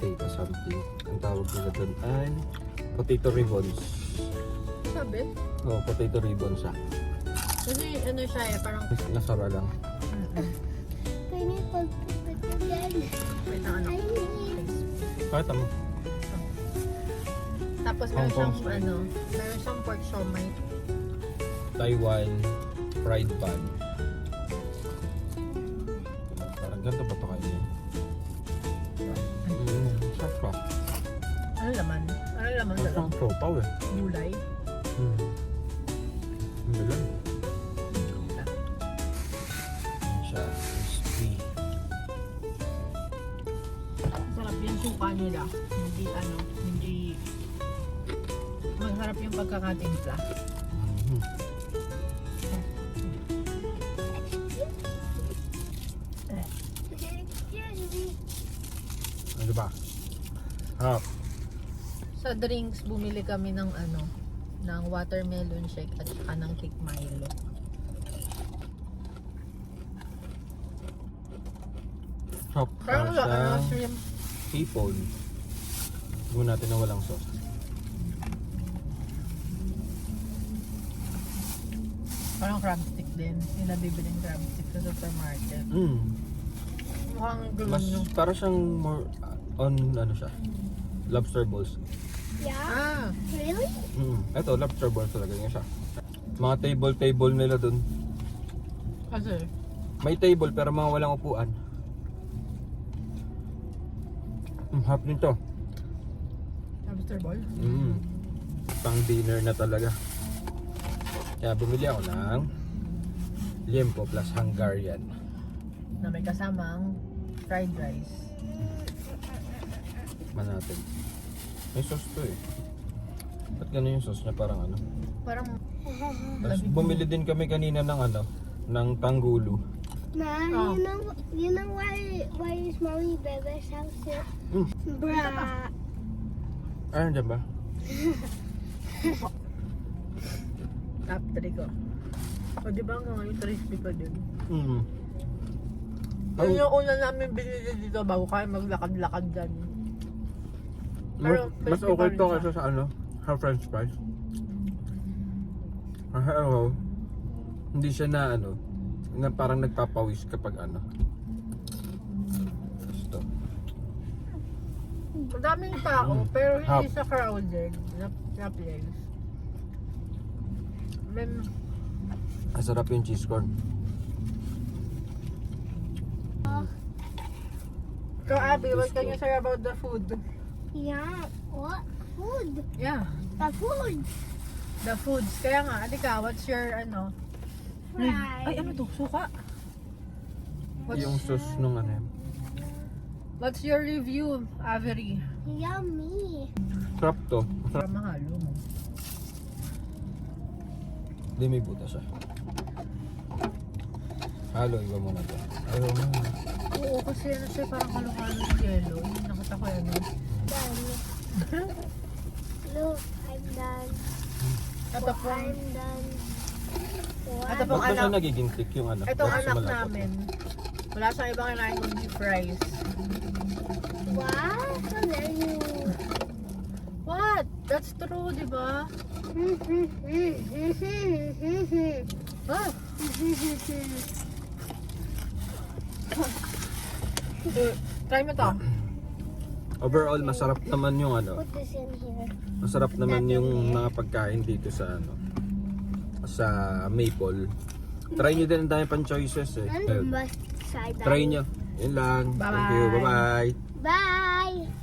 potato something. Ang tawag nila doon ay potato ribbons. Sabi? Oo, potato ribbons siya. Kasi ano siya eh, parang... Nasara lang. Can you put it again? Wait na ano. I need. Kahit mo. Tapos Hong meron siyang Kong style. ano, meron siyang pork siomai. Taiwan fried bun. Parang ganito ba ito kayo? Sarap pa. Ano laman? Ano laman sa Parang propaw eh. gulay? Ang galang. Siya, crispy. Masarap yung suka nila. Hindi ano, hindi... Masarap yung pagkakatimpla. Ano ba? Harap. Sa drinks, bumili kami ng ano, ng watermelon shake at saka ng thick Milo. Harap. Parang Para ano, sa shrimp. hipon. Gawin natin na walang sauce. Parang crab stick din. Yung nabibiling crab stick sa supermarket. Mukhang Mas green yung... para siyang more on ano siya. Lobster balls. Yeah? Ah! Really? Ito, lobster balls talaga nga siya. Mga table nila dun. Kasi, May table pero mga walang upuan. Harap din to. lobster ball. Pang dinner na talaga. Kaya bumili ako ng liempo plus Hungarian. Na may kasamang fried rice. Man natin. May sauce to eh. Ba't gano'n yung sauce niya? Parang ano? Parang... Tapos bumili din kami kanina ng ano, ng tanggulo. Ma, Oh. you know why is mommy Bebe's house here? Bruh. Ano dyan ba? Top 3 ko. O diba hanggang ngayon crispy pa din? Yun yung una namin binili dito bago kaya maglakad-lakad dyan. Mas crispy okay pa rin to siya. kaysa sa ano, sa french fries. Kasi ano, hindi siya na ano, na parang nagpapawis kapag ano. Gusto. Madaming tao, pero hindi Hap. sa crowded na place. Then, Masarap yung cheese corn. so Abby, what can you say about the food? Yeah. What? Food. Yeah, The food. the foods. Kaya nga, Alika, what's your ano? Ay, ano to? Suka? Yung sauce nung ano yun. What's your review, Avery? Yummy. Sarap to. Para mahalo mo. Hindi may buta siya. Halo, iba mo na to. Halo mo na. Oo, kasi ano siya, parang halo-halo ng yelo. Yung nakita ko ano. Done. Look, I'm done. Ito pong, I'm done. ito Ba't pong ba siya anak, nagiging thick yung ano? itong Kasi anak malapot. namin. Wala siyang ibang kinain kundi fries. Wow, so there you. What? That's true, di ba? Ah! Try mo to. Overall, masarap naman yung ano. Put this in here. Masarap naman yung mga pagkain dito sa ano. Sa Maple. Try nyo din, ang dami pang choices eh. And the must side. Try nyo. Yun lang. Thank you. Bye-bye. Bye-bye. Bye.